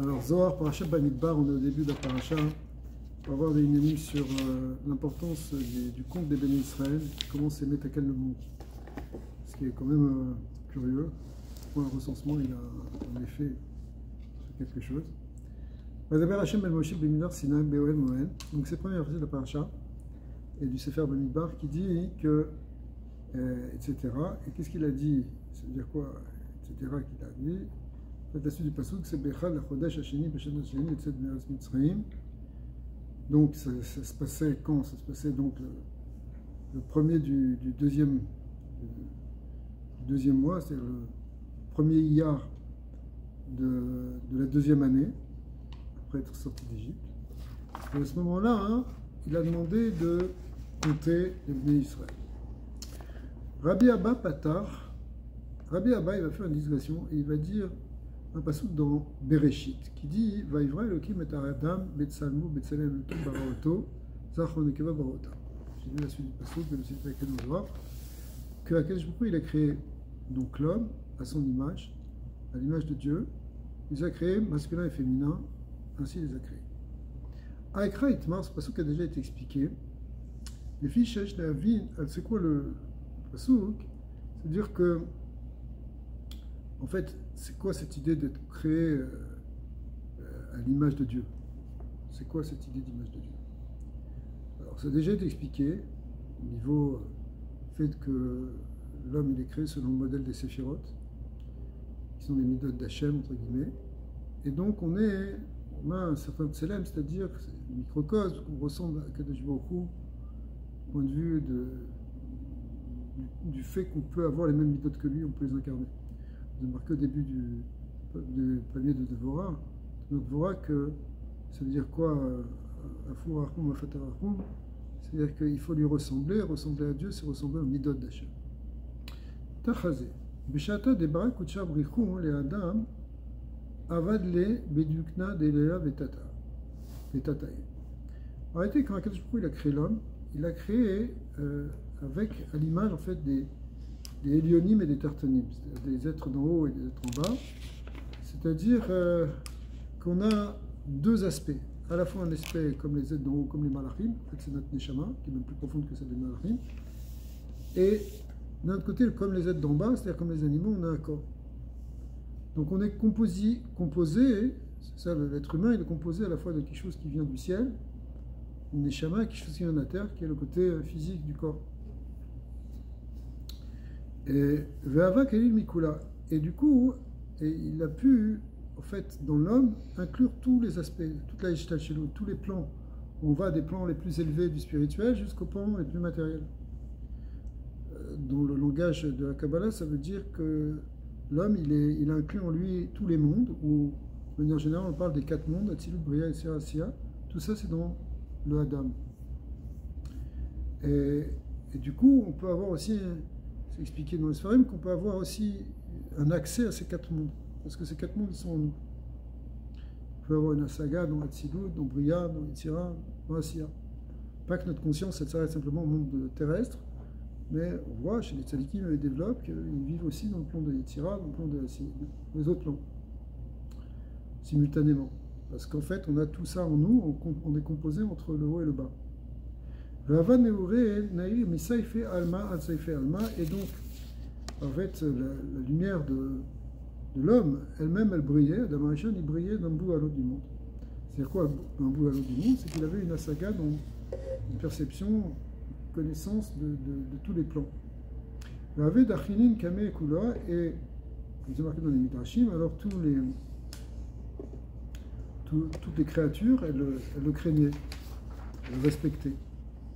Alors, Zohar, Parashat Bamidbar, on est au début de la Parasha. On va voir des inouïs sur l'importance du conte des bénis Israël, comment c'est Métakel le monde. Ce qui est quand même curieux. Pour un recensement, il a en effet fait quelque chose. Vazaber Hashem El Moshe Bemidbar Sinai Beoel Moed. Donc, c'est le premier verset de la Parasha et du Sefer Bamidbar qui dit que, etc. Et qu'est-ce qu'il a dit? Ça veut dire quoi? Etc. qu'il a dit. La suite du passouk, c'est Bechad la Chodesh Hasheni B'Shana Hasheni Etzet Me'az Mitzrayim. Donc ça se passait quand? Ça se passait donc le premier du deuxième mois, c'est-à-dire le premier Iyar de la deuxième année, après être sorti d'Égypte. Et à ce moment-là, hein, il a demandé de compter les bénis Israël. Rabbi Abba Patar, Rabbi Abba, il va faire une digression et il va dire un passouk dans Bereshit qui dit Vaivra Elokim et Adam Betsalmo Betsalem Lutum Baraoto Zachron Nekeva Barota. J'ai lu la suite du passouk de le site avec nous voir que Akadosh Baruch Hu, il a créé donc l'homme à son image, à l'image de Dieu. Il les a créés masculin et féminin, ainsi il les a créés. Aïkra Itmar, ce passouk a déjà été expliqué. Les filles cherchent la vie, c'est quoi le passouk? C'est-à-dire que en fait, c'est quoi cette idée d'être créé à l'image de Dieu? C'est quoi cette idée d'image de Dieu? Alors, ça a déjà été expliqué au niveau fait que l'homme il est créé selon le modèle des séphirotes, qui sont les midot d'Hachem, entre guillemets. Et donc, on a un certain tselem, c'est-à-dire un microcosme, qu'on ressemble à Kadosh Baruch Hu, du point de vue du fait qu'on peut avoir les mêmes midot que lui, on peut les incarner. Vous avez marqué au début du panier de Devorah que ça veut dire quoi? Afou Rachum, Afata Rachum. C'est-à-dire qu'il faut lui ressembler à Dieu, c'est ressembler au midot d'Hachem. Tachazé. Bishata debara kutsha brichum le Adam avadle bedukna delea vetata. Vetatae. Arrêtez, quand Akadosh Baruch Hu il a créé l'homme, il a créé avec à l'image en fait des Élionim et des Tartanim, c'est-à-dire des êtres d'en haut et des êtres en bas. C'est-à-dire qu'on a deux aspects. À la fois un aspect comme les êtres d'en haut, comme les malachim, en fait c'est notre neshama, qui est même plus profonde que celle des malachim. Et d'un autre côté, comme les êtres d'en bas, c'est-à-dire comme les animaux, on a un corps. Donc on est composé, c'est ça, l'être humain, il est composé à la fois de quelque chose qui vient du ciel, une neshama, quelque chose qui vient de la terre, qui est le côté physique du corps. Et du coup, il a pu, en fait, dans l'homme, inclure tous les aspects, toute la Ishtal chez nous, tous les plans. On va des plans les plus élevés du spirituel jusqu'aux plans les plus matériels. Dans le langage de la Kabbalah, ça veut dire que l'homme, il inclut en lui tous les mondes, ou de manière générale, on parle des 4 mondes, Atzilut, Bria et Sirasiya. Tout ça, c'est dans le Adam. Et du coup, on peut avoir aussi... C'est expliqué dans les Sfarim qu'on peut avoir aussi un accès à ces 4 mondes, parce que ces 4 mondes sont en nous. On peut avoir une asaga dans Hatzilut, dans Bria, dans Yetzira, dans Asiya. Pas que notre conscience elle s'arrête simplement au monde terrestre, mais on voit chez les tzadikim ils développent qu'ils vivent aussi dans le plan de Yetzira, dans le plan de Asiya, les autres plans, simultanément. Parce qu'en fait, on a tout ça en nous, on est composé entre le haut et le bas. Et donc, en fait, la lumière de l'homme, elle-même, elle brillait. Adam Arishon, il brillait d'un bout à l'autre du monde. C'est-à-dire quoi, d'un bout à l'autre du monde? C'est qu'il avait une asaga, donc une perception, une connaissance de tous les plans. Il avait d'Achinin, Kame et Kula, et, comme c'est marqué dans les Midrashim, alors toutes les créatures, elles le craignaient, elles le respectaient.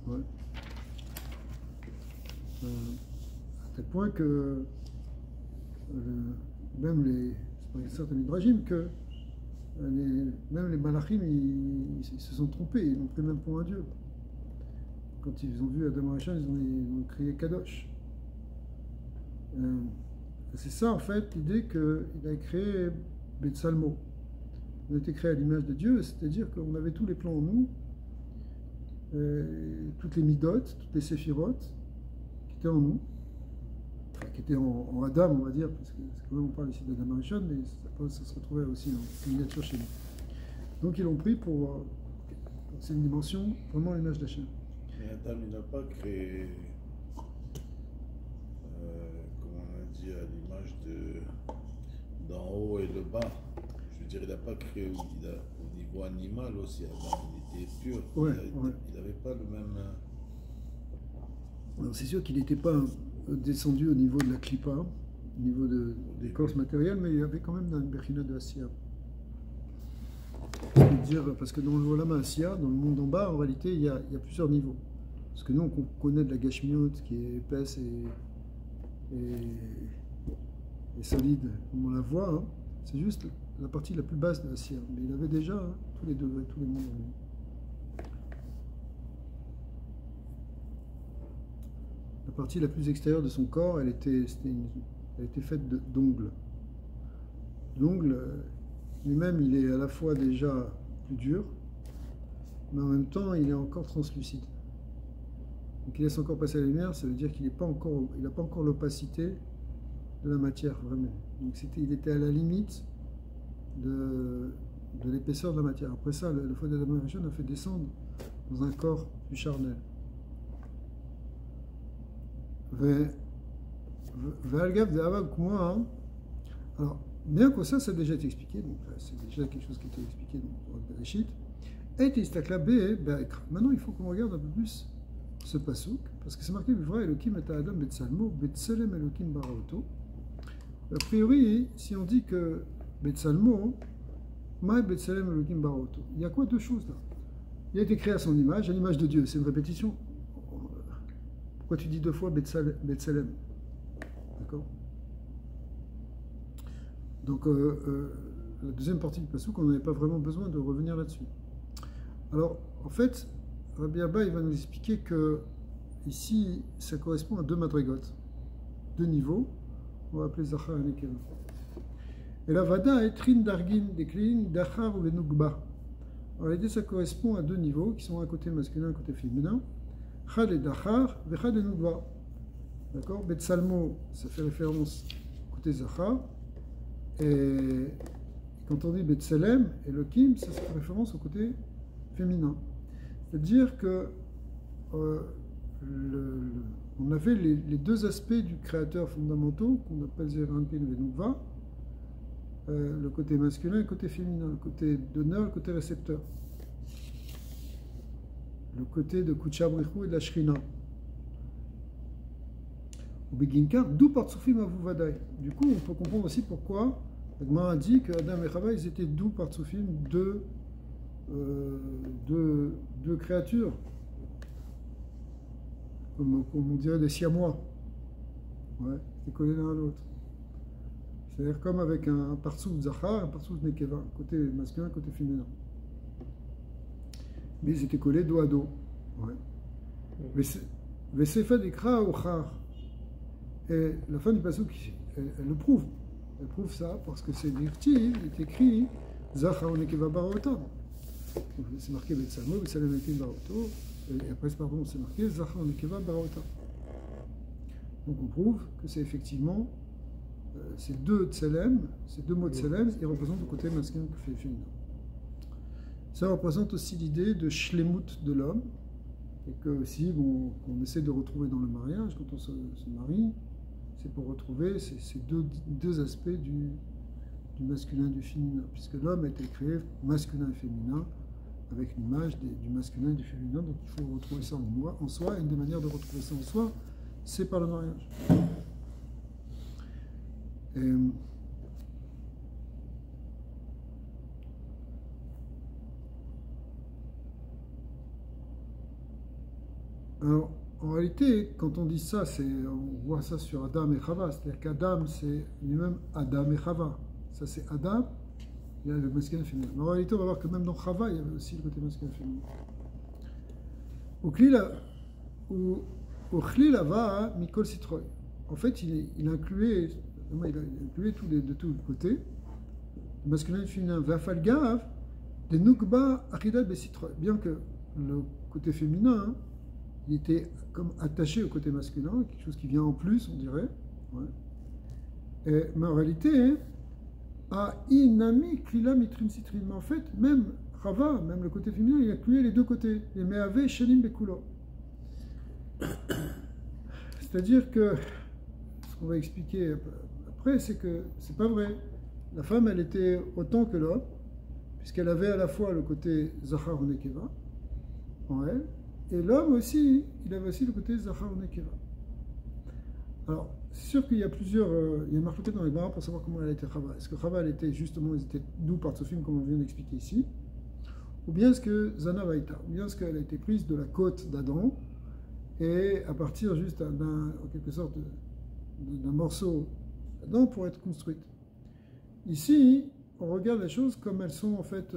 Ouais. À tel point que même certains midrashim que même les malachim ils se sont trompés, ils n'ont pris même pour un dieu. Quand ils ont vu Adam Arishon, ils ont crié Kadosh. C'est ça en fait l'idée qu'il a créé Betsalmo. On a été créé à l'image de Dieu, c'est-à-dire qu'on avait tous les plans en nous. Toutes les midot, toutes les séphirotes qui étaient en nous. Enfin, qui était en Adam, on va dire, parce que quand même on parle ici d'Adam Arishon, mais ça se retrouvait aussi en miniature chez nous. Donc ils l'ont pris pour. C'est une dimension vraiment l'image d'Hachem. Mais Adam, il n'a pas créé, comment on a dit, à l'image d'en haut et le bas. Je veux dire, il n'a pas créé au niveau animal aussi. Adam, il était pur. Ouais, il n'avait pas le même. Alors c'est sûr qu'il n'était pas descendu au niveau de la clipa, au niveau de l'écorce matérielle, mais il y avait quand même une bechina de Asiya. Dire, parce que dans le Olam Asiya, dans le monde d'en bas, en réalité, il y a plusieurs niveaux. Parce que nous, on connaît de la gashmiut qui est épaisse et solide, comme on la voit, hein. C'est juste la partie la plus basse de Asiya. Mais il avait déjà tous les degrés, tous les mondes en lui. La partie la plus extérieure de son corps, elle était faite d'ongles. L'ongle, lui-même, il est à la fois déjà plus dur, mais en même temps, il est encore translucide. Donc il laisse encore passer la lumière, ça veut dire qu'il n'a pas encore l'opacité de la matière, vraiment. Donc il était à la limite de l'épaisseur de la matière. Après ça, le feu d'Adam Arishon a fait descendre dans un corps plus charnel. Alors, bien que ça a déjà été expliqué, donc c'est déjà quelque chose qui a été expliqué dans le Bereshit. Maintenant, il faut qu'on regarde un peu plus ce pasouk, parce que c'est marqué Vivra Elokim et Adam Betsalmo, Betselem Elokim Baraoto. A priori, si on dit que Betsalmo, Ma Betselem Elokim Baraoto, il y a quoi deux choses là? Il a été créé à son image, à l'image de Dieu, c'est une répétition. Pourquoi tu dis deux fois Betselem? D'accord? Donc, la deuxième partie du pasouk, on n'avait pas vraiment besoin de revenir là-dessus. Alors, en fait, Rabbi Abba, il va nous expliquer que ici, ça correspond à deux madrigotes, deux niveaux, on va appeler Zachar et Nekeva. Et la Vada est Trin Dargin, Deklin, Dachar ou Venugba. En réalité, ça correspond à deux niveaux qui sont un côté masculin et un côté féminin. Chad et Dachar, Vechad et Nugba. D'accord? Betsalmo, ça fait référence au côté Zachar. Et quand on dit Betselem, Elohim, ça fait référence au côté féminin. C'est-à-dire que on avait les deux aspects du créateur fondamentaux qu'on appelle Zeranpin Venugva, le côté masculin et le côté féminin, le côté donneur, le côté récepteur, le côté de Kuchabrichu et de la Shrina. Au Beginkar, d'où Partsufim Avuvadai. Du coup, on peut comprendre aussi pourquoi Agmar a dit que Adam et Chava, ils étaient d'où Partsufim, deux créatures, comme on dirait des siamois. Ouais, c'est collé l'un à l'autre. C'est-à-dire comme avec un Partsouf Zachar, un Partsouf Nekeva, côté masculin, côté féminin. Mais ils étaient collés dos à dos. Ouais. Vesefa Dekra Ochar. Et la fin du passouk, elle le prouve. Elle prouve ça parce que c'est dirtiv, il est écrit Zachar ou Nekeva Barotam. C'est marqué Betsalmo, Betsalem Elokim Baroto. Et après, pardon, c'est marqué Zachar ou Nekeva Barotam. Donc on prouve que c'est effectivement ces deux tselem, ces deux mots de tselem, ils représentent le côté masculin et féminin. Ça représente aussi l'idée de shlemut de l'homme, et que aussi on essaie de retrouver dans le mariage, quand on se marie, c'est pour retrouver ces deux aspects du masculin et du féminin, puisque l'homme a été créé masculin et féminin, avec l'image du masculin et du féminin, donc il faut retrouver ça en soi, et une des manières de retrouver ça en soi, c'est par le mariage. Alors, en réalité, quand on dit ça, on voit ça sur Adam et Chava, c'est-à-dire qu'Adam, c'est lui-même Adam et Chava. Ça, c'est Adam, il y a le masculin et le féminin. Mais en réalité, on va voir que même dans Chava, il y avait aussi le côté masculin et féminin. Au Chlila va Mikol Citroën. En fait, il incluait de tous les côtés, le masculin et le féminin. Vafalgav, des Nukba Achidat Besitroën. Bien que le côté féminin, il était comme attaché au côté masculin, quelque chose qui vient en plus, on dirait, Ouais. Mais en réalité, à inami klila mitrin citrin. Mais en fait, même Rava, même le côté féminin, il incluait les deux côtés. Les meave shenim bekulo. C'est-à-dire que, ce qu'on va expliquer après, c'est que c'est pas vrai. La femme, elle était autant que l'homme, puisqu'elle avait à la fois le côté Zachar ou Nekeva en elle, et l'homme aussi, il avait aussi le côté Zachar ou Nekeva. Alors, c'est sûr qu'il y a plusieurs. Il y a une marque dans les barres pour savoir comment elle était Chava. Est-ce que Chava, elle était justement, ils étaient d'où par ce film, comme on vient d'expliquer ici, ou bien est-ce que Zana Vaïta, ou bien est-ce qu'elle a été prise de la côte d'Adam, et à partir juste en quelque sorte, d'un morceau d'Adam pour être construite. Ici, on regarde les choses comme elles sont en fait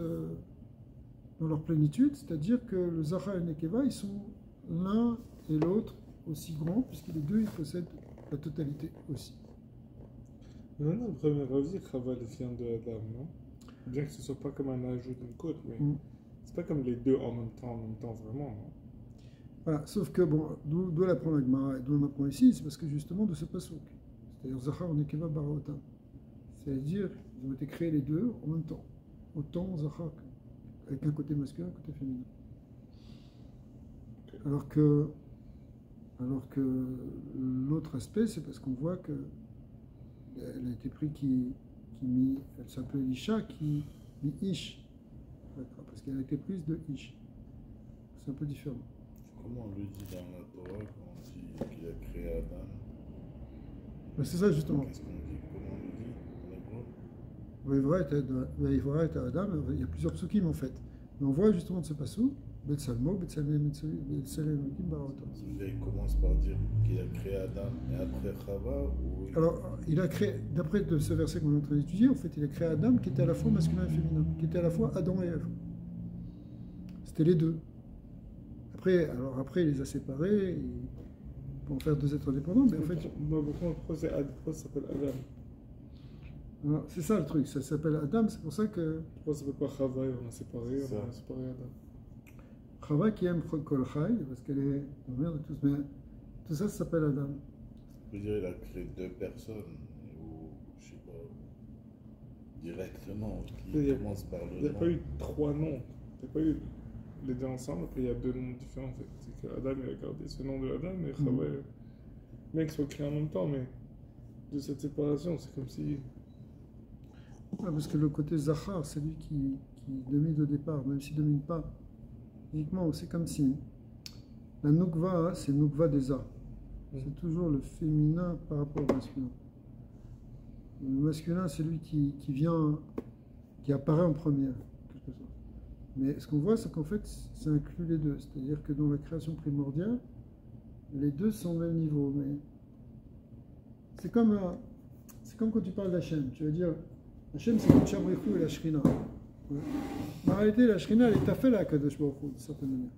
dans leur plénitude, c'est-à-dire que le Zachar et le Nekeva, ils sont l'un et l'autre aussi grands, puisque les deux, ils possèdent la totalité aussi. Maintenant, le premier avis, Chava vient de Adam, non? Bien que ce ne soit pas comme un ajout d'une côte, mais c'est pas comme les deux en même temps vraiment, non? Voilà, sauf que, bon, d'où elle apprend la Gemara, d'où on apprend ici, c'est parce que justement de ce pasouk, c'est-à-dire Zachar et Nekeva Baraotam. C'est-à-dire, ils ont été créés les deux en même temps, autant Zachar, avec un côté masculin et un côté féminin. Okay. Alors que l'autre aspect, c'est parce qu'on voit qu'elle a été prise elle s'appelait Isha, qui mit Ish, parce qu'elle a été prise de Ish. C'est un peu différent. Comment on le dit dans la Torah quand on dit qu'il a créé Adam? Ben c'est ça justement. Qu'est-ce qu'on dit? Comment on le dit en hébreu? Adam, il y a plusieurs psukim en fait. Mais on voit justement de ce passou, Betsalmo, Betsalem, Baraotam. Ça veut dire qu'il commence par dire qu'il a créé Adam et après Chava ou... Alors, il a créé, d'après ce verset qu'on est en train d'étudier, en fait, il a créé Adam qui était à la fois masculin et féminin, qui était à la fois Adam et Ève. C'était les deux. Après, il les a séparés pour en faire deux êtres indépendants, mais en fait... Pourquoi ça s'appelle Adam? C'est ça le truc, ça s'appelle Adam, c'est pour ça que... Pourquoi ça s'appelle pas Chava, on a séparé Adam? Chava qui aime Kol Chai, parce qu'elle est la mère de tous, mais tout ça s'appelle Adam. Ça veut dire qu'il a créé deux personnes, ou je sais pas, directement, qui commencent par le nom. Il n'y a pas eu trois noms, il n'y a pas eu les deux ensemble, après il y a deux noms différents en fait. C'est qu'Adam il a gardé ce nom de Adam et Chava, bien qu'ils soient créés en même temps, mais de cette séparation, c'est comme si... Ouais, parce que le côté Zachar, c'est lui qui domine au départ, même s'il ne domine pas. Uniquement, c'est comme si la Nukva, c'est Nukva des A. C'est toujours le féminin par rapport au masculin. Le masculin, c'est lui qui vient, qui apparaît en première, quelque sorte. Mais ce qu'on voit, c'est qu'en fait, ça inclut les deux. C'est-à-dire que dans la création primordiale, les deux sont au même niveau. Mais c'est comme quand tu parles d'Hachem. Tu vas dire, Hachem, c'est comme Shabrichou et la Shrina. Ouais. En réalité, la Shrina, elle est affaire à Kadosh Baruch Hu, de certaine manière.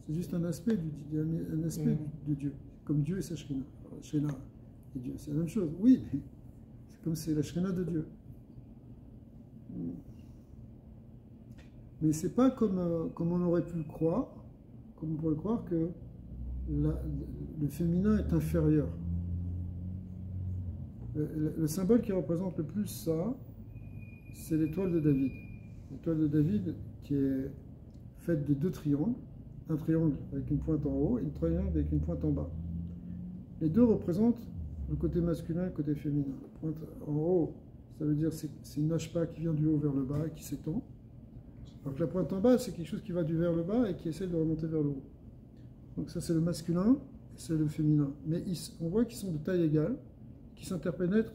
C'est juste un aspect de Dieu, comme Dieu et sa Shrina. Alors, Shrina et Dieu, c'est la même chose. Oui, mais c'est comme c'est la Shrina de Dieu. Mais c'est pas comme on aurait pu le croire, comme on pourrait croire que le féminin est inférieur. Le symbole qui représente le plus ça, c'est l'étoile de David. L'étoile de David qui est faite de deux triangles, un triangle avec une pointe en haut et un triangle avec une pointe en bas. Les deux représentent le côté masculin et le côté féminin. La pointe en haut, ça veut dire que c'est une ashpa qui vient du haut vers le bas et qui s'étend. Alors que la pointe en bas, c'est quelque chose qui va du vers le bas et qui essaie de remonter vers le haut. Donc ça, c'est le masculin et c'est le féminin. Mais on voit qu'ils sont de taille égale, qui s'interpénètrent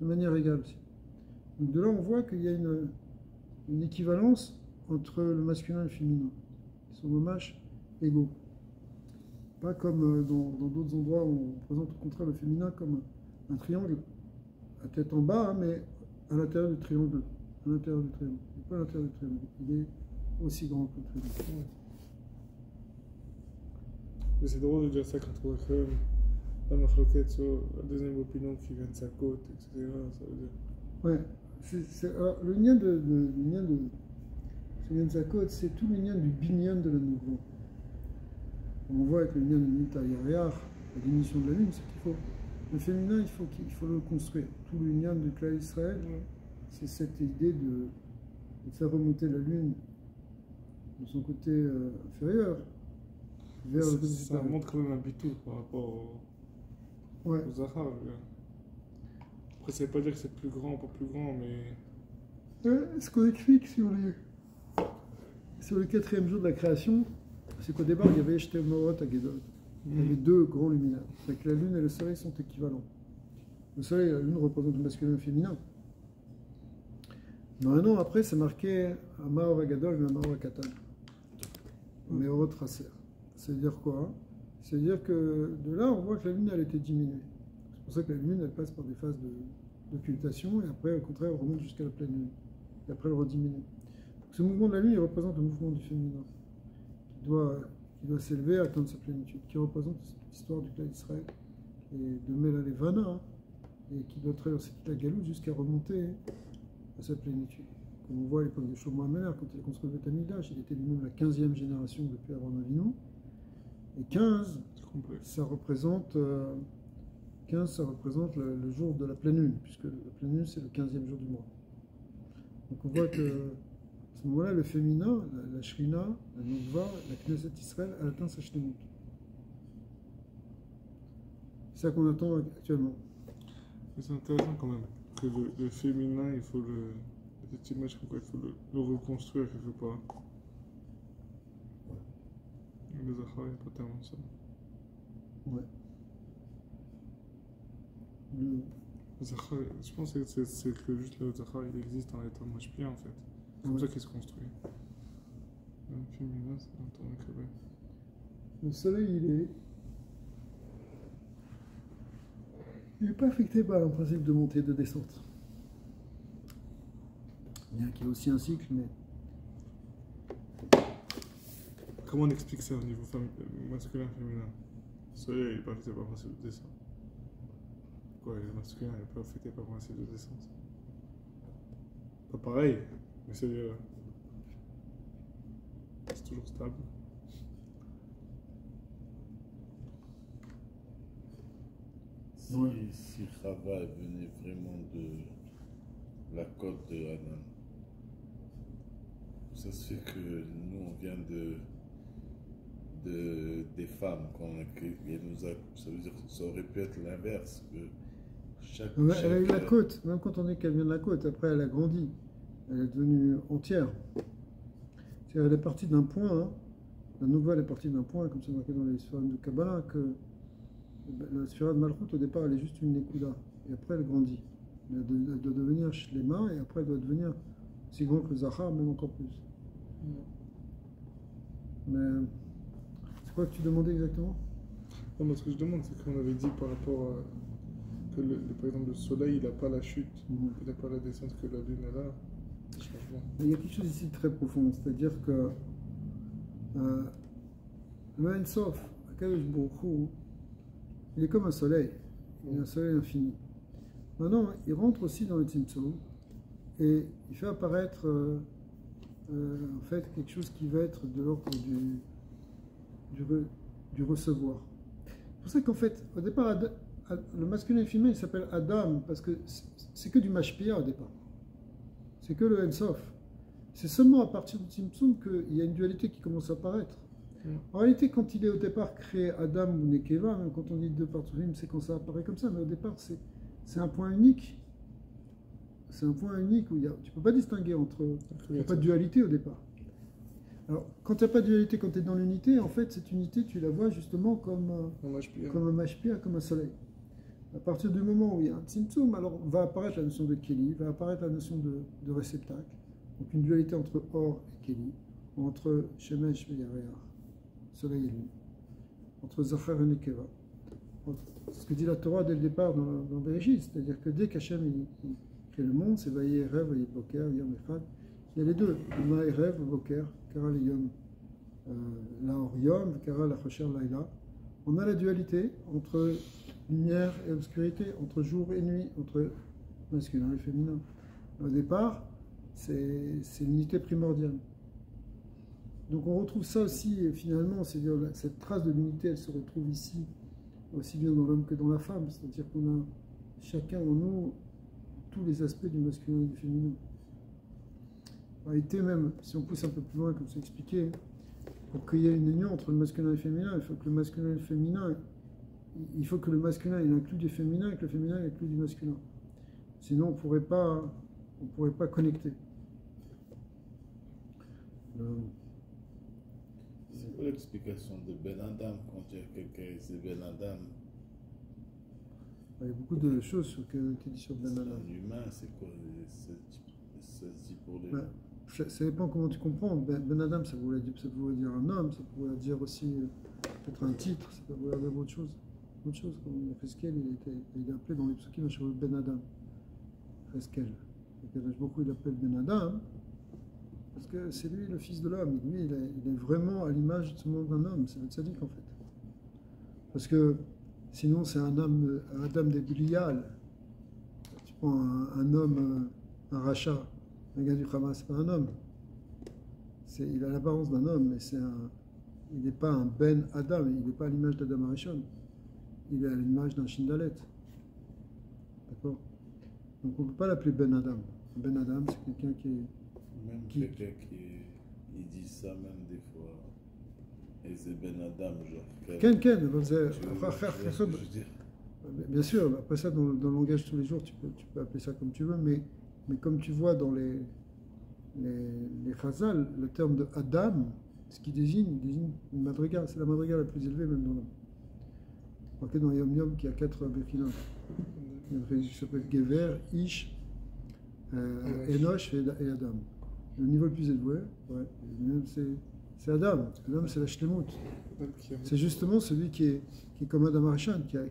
de manière égale aussi. Donc de là, on voit qu'il y a une équivalence entre le masculin et le féminin. Ils sont mamash égaux. Pas comme dans d'autres endroits où on présente au contraire le féminin comme un triangle, à tête en bas, hein, mais à l'intérieur du triangle. À l'intérieur du triangle. Il n'est pas à l'intérieur du triangle. Il est aussi grand que le triangle. Mais c'est drôle de dire ça quand on voit que la machloquette sur la deuxième opinion qui vient de sa côte, etc. Ça veut dire... Ouais. Alors, le lien de sa côte, c'est tout le lien du binyan de la Nouvelle. On voit avec le lien de Nita Yariach, la diminution de la lune, c'est qu'il faut Le féminin, il faut le construire. Tout l'union de Klal Israël, c'est cette idée de faire remonter la lune de son côté inférieur vers le côté Ça supérieur. montre quand même un bitou par rapport Ouais. au Zahar. Après, ça veut pas dire que c'est plus grand, pas plus grand, mais Ce qu'on explique sur le quatrième jour de la création, c'est qu'au départ, il y avait Shte Morot à Gedol. Il y avait deux grands luminaires. C'est que la lune et le soleil sont équivalents. Le soleil et la lune représentent le masculin et le féminin. Maintenant, après, c'est marqué Amar Vagadol et Amar Vakatan. Meorot Raser. C'est-à-dire quoi? C'est-à-dire que de là, on voit que la lune, elle était diminuée. C'est pour ça que la lune, elle passe par des phases d'occultation et après, au contraire, elle remonte jusqu'à la pleine lune. Et après, elle rediminue. Donc, ce mouvement de la lune, il représente le mouvement du féminin qui doit s'élever à atteindre sa plénitude, qui représente l'histoire du clan d'Israël et de Melalevana, et qui doit traverser toute la galoute jusqu'à remonter à sa plénitude. Comme on voit à l'époque de Shlomo HaMelech, quand il a construit le Beth Amikdash, il était lui-même la 15e génération depuis Abraham Avinu. Et 15, ça représente, le jour de la pleine lune, puisque la pleine lune, c'est le 15e jour du mois. Donc on voit que à ce moment-là, le féminin, la Shrina, la Nukva, la Knesset Israël, elle atteint sa Shlemut. C'est ça qu'on attend actuellement. c'est intéressant quand même que le féminin, il faut cette image comme quoi il faut le reconstruire quelque part. Le Zahar, il n'y a pas tellement ça. Ouais. Le Zahar, je pense que c'est que juste le Zahar, il existe en étant mashpia en fait. C'est comme ça qu'il se construit. Le féminin, c'est un temps incroyable. Le soleil, il n'est pas affecté par un principe de montée et de descente. Bien qu'il y ait aussi un cycle, mais Comment on explique ça au niveau masculin et féminin? Le soleil, il n'est pas affecté par le principe de descente. Quoi, le masculin n'est pas affecté par le principe de descente? Pas pareil, mais c'est toujours stable. Si Chava venait vraiment de la côte de Adam, ça se fait que nous on vient des femmes et ça veut dire que ça aurait pu être l'inverse, que elle a eu la côte, même quand on dit qu'elle vient de la côte, après elle a grandi, elle est devenue entière. C'est-à-dire elle est partie d'un point, hein. La nouvelle est partie d'un point, comme c'est marqué dans les sphirotes de Kabbalah, que la sphirote de Malchut au départ elle est juste une Nekuda, et après elle grandit. Elle doit devenir Shlema, et après elle doit devenir si grande que le Zahar, même encore plus. Mais c'est quoi que tu demandais exactement? Non, moi ce que je demande, c'est qu'on avait dit par rapport à que par exemple le soleil il n'a pas la chute, il n'a pas la descente que la lune elle a. Il y a quelque chose ici de très profond, c'est-à-dire que le Ein Sof, Akadosh Baruch Hu, il est comme un soleil, il est un soleil infini. Maintenant, il rentre aussi dans le Tzimtzum et il fait apparaître en fait quelque chose qui va être de l'ordre du recevoir. C'est pour ça qu'en fait, au départ, le masculin et le féminin, il s'appelle Adam parce que c'est que du mashpia au départ. C'est que le Ensof. C'est seulement à partir du Tzimtzum qu'il y a une dualité qui commence à apparaître. En réalité, quand il est au départ créé Adam ou Nekeva, même quand on dit deux parturim, c'est quand ça apparaît comme ça, mais au départ, c'est un point unique. C'est un point unique où tu ne peux pas distinguer entre. Il n'y a pas de dualité au départ. Alors, quand il n'y a pas de dualité, quand tu es dans l'unité, en fait, cette unité, tu la vois justement comme un mashpia, comme un soleil. À partir du moment où il y a un tzimtzum, alors va apparaître la notion de Keli, va apparaître la notion de réceptacle. Donc une dualité entre Or et Keli, entre Shemesh et Yareach, soleil et lune, entre Zachar et Nekeva. C'est ce que dit la Torah dès le départ dans Bereshit, c'est-à-dire que dès qu'Hachem il crée le monde, c'est Vaye Rev, Vaye Boker, Yom Echad. Il y a les deux, Vaye Rev, Boker, Kara le Yom, Laor Yom, Kara la Chosher Laila. On a la dualité entre lumière et obscurité, entre jour et nuit, entre masculin et féminin. Au départ, c'est l'unité primordiale. Donc on retrouve ça aussi, et finalement, c'est-à-dire cette trace de l'unité, elle se retrouve ici aussi bien dans l'homme que dans la femme, c'est-à-dire qu'on a chacun en nous tous les aspects du masculin et du féminin. En réalité, même si on pousse un peu plus loin, comme c'est expliqué, pour qu'il y ait une union entre le masculin et le féminin, il faut que le masculin et le féminin, il faut que le masculin il inclue du féminin et que le féminin il inclue du masculin. Sinon, on ne pourrait pas connecter. C'est quoi l'explication de Ben Adam quand il y a quelqu'un, c'est Ben Adam? Il y a beaucoup de choses sur que tu dis sur Ben Adam. Un humain, c'est quoi? Ça se dit pour les. Ben, ça dépend comment tu comprends. Ben Adam, ça voulait dire un homme, ça pourrait dire aussi peut-être un titre, ça pourrait dire autre chose. Autre chose, comme Reskel, il est appelé dans les psukim Ben Adam. Reskel. Beaucoup il l'appelle Ben Adam, parce que c'est lui le fils de l'homme. Lui, il est vraiment à l'image de ce monde d'un homme. C'est le tzaddik en fait. Parce que sinon, c'est un Adam des Belial. Tu prends un homme, un rachat, un gars du Hamas, c'est pas un homme. Il a l'apparence d'un homme, mais il n'est pas un Ben Adam, il n'est pas à l'image d'Adam Arishon. Il est à l'image d'un Shindalet. D'accord? Donc on ne peut pas l'appeler Ben Adam. Ben Adam, c'est quelqu'un qui est. Même quelqu'un qui dit ça, même des fois. Et c'est Ben Adam, genre. Ken, Je bien sûr, après ça, dans le langage de tous les jours, tu peux appeler ça comme tu veux, mais comme tu vois dans les Chazal, le terme de Adam, ce qui désigne une madriga, c'est la madriga la plus élevée même dans l'homme. Marqué dans Yom Yom qui a 4 Bekinot. Il y a un qui s'appelle Gever, Ish, Enosh et Adam. Le niveau le plus élevé, ouais, c'est Adam. Adam, c'est la Shlemut. C'est justement celui qui est comme Adam Arishon, qui a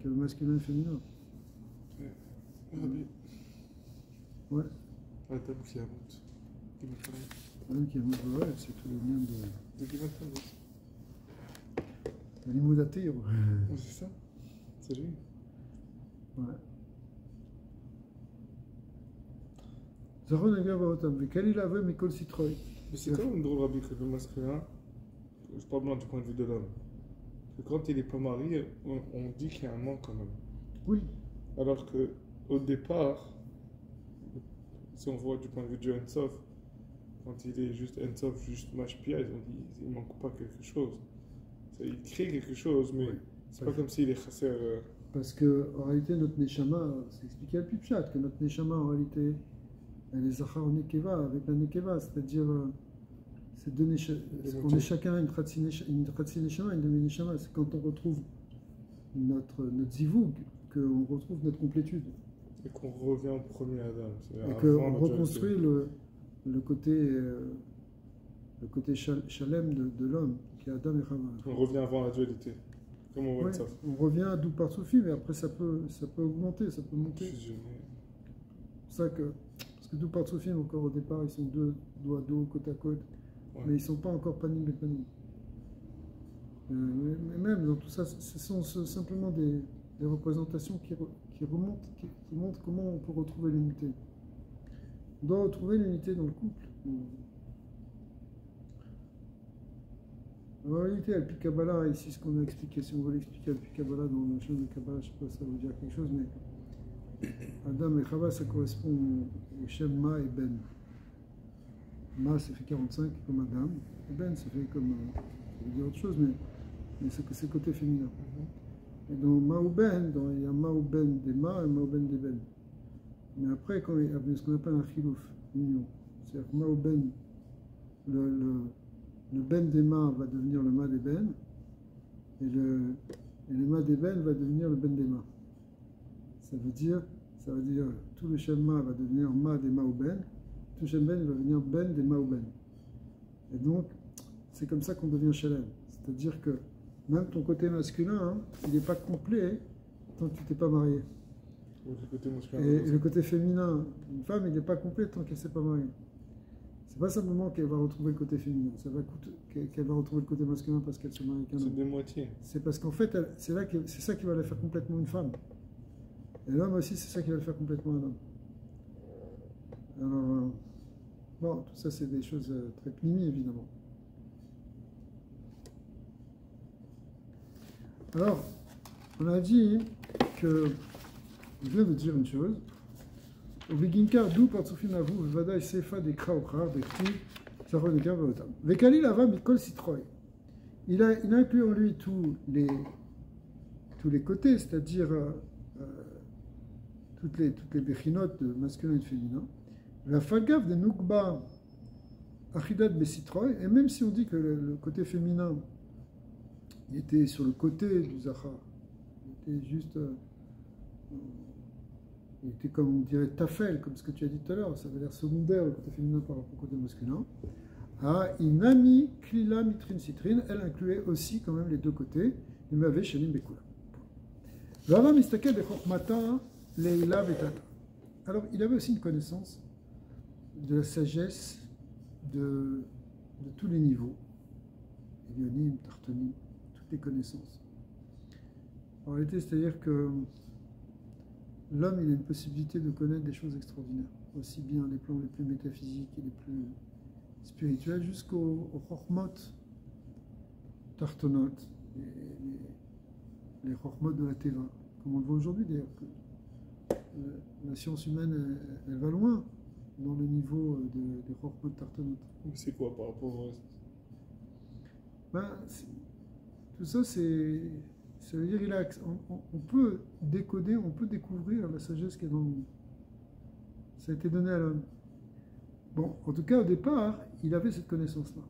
le masculin et le féminin. Ouais. Adam qui a honte. Adam qui a honte, ouais, c'est tout le lien De Gimatran, de l'immudatir. c'est ça. C'est lui. Ouais. Zaron Agar Vaotam, mais quel il avait Mikol Citroën. Mais c'est quand même drôle, Rabbi, que le masculin, je parle bien du point de vue de l'homme, que quand il n'est pas marié, on dit qu'il y a un manque quand même. Oui. Alors que au départ, si on voit du point de vue de Ensof, quand il est juste Ensof, juste Mashpia, on dit il ne manque pas quelque chose. Il crée quelque chose, mais oui. c'est pas comme s'il est chassé. Parce qu'en réalité, notre Neshama, c'est expliqué à le Pipchat, que notre Neshama, en réalité, elle est Zachar Nekeva, avec la Nekeva, c'est-à-dire, c'est deux on est chacun une Khatsi Neshama, une demi-Neshama. C'est quand on retrouve notre Zivoug, qu'on retrouve notre complétude. Et qu'on revient au premier Adam. Et qu'on reconstruit le côté Shalem de l'homme, qui est Adam et Chava. On revient avant la dualité. Comme on voit ouais, ça. on revient à d'où par Sophie, mais après ça peut augmenter, ça peut monter. Fusionner. C'est ça que. Parce que d'où par Sophie, encore au départ, ils sont deux dos à dos, côte à côte. Ouais. Mais ils ne sont pas encore panim et panim. Mais même dans tout ça, ce sont simplement des représentations qui montrent comment on peut retrouver l'unité. On doit retrouver l'unité dans le couple. En réalité, Alpi Kabbalah, ici, ce qu'on a expliqué, si on veut l'expliquer Alpi Kabbalah dans le chemin de Kabbalah, je ne sais pas si ça veut dire quelque chose, mais Adam et Chava, ça correspond au Shem Ma et Ben. Ma, ça fait 45 comme Adam, et Ben, ça fait comme. Ça veut dire autre chose, mais c'est le côté féminin. Et dans Ma ou Ben, il y a Ma ou Ben des Ma et Ma ou Ben des Ben. Mais après, quand il y a ce qu'on appelle un chilouf, union. C'est-à-dire que Ma ou Ben, le Ben des Ma va devenir le Ma des Ben, et le Ma des Ben va devenir le Ben des Ma. Ça veut dire tout le Shem Ma va devenir Ma des Ma ou Ben, tout le Shem Ben va devenir Ben des Ma ou Ben. Et donc, c'est comme ça qu'on devient Shalem. C'est-à-dire que même ton côté masculin, hein, il n'est pas complet tant que tu t'es pas marié. Et le côté féminin, une femme, il n'est pas complet tant qu'elle ne s'est pas mariée. C'est pas simplement qu'elle va retrouver le côté féminin, qu'elle va retrouver le côté masculin parce qu'elle se marie avec un homme. C'est des moitiés. C'est parce qu'en fait, c'est ça qui va la faire complètement une femme. Et l'homme aussi, c'est ça qui va le faire complètement un homme. Alors, bon, tout ça, c'est des choses très pnimi, évidemment. Alors, On a dit que, je viens de dire une chose, au Beginka, d'où partsufim avou, vada sefa des kraokrar, des kti, saron de gav otam. Vekali lava mikol citroy. Il inclut en lui tous les côtés, c'est-à-dire toutes les béchinotes de masculin et de féminin. La falgav de Nukba Achidat Besitroy, et même si on dit que le côté féminin il était sur le côté du Zachar, il était juste. Il était comme on dirait tafel, comme ce que tu as dit tout à l'heure, ça avait l'air secondaire le côté féminin par rapport au côté masculin. Ah, Inami Klila Mitrin Citrin, elle incluait aussi quand même les deux côtés, Imave Shalim Bekula. Vava Mistake Bechokmata Leila Vetata. Alors, il avait aussi une connaissance de la sagesse de tous les niveaux, Elionim, Tartonim, toutes les connaissances. En réalité, c'est-à-dire que l'homme, il a une possibilité de connaître des choses extraordinaires, aussi bien les plans les plus métaphysiques et les plus spirituels, jusqu'aux chormot, tartonot, les chormot de la Teva, comme on le voit aujourd'hui d'ailleurs. La science humaine, elle va loin dans le niveau des chormot tartonot. C'est quoi par rapport au reste? Tout ça, ça veut dire on peut décoder, on peut découvrir la sagesse qui est dans le monde. Ça a été donné à l'homme. Bon, en tout cas, au départ, il avait cette connaissance-là.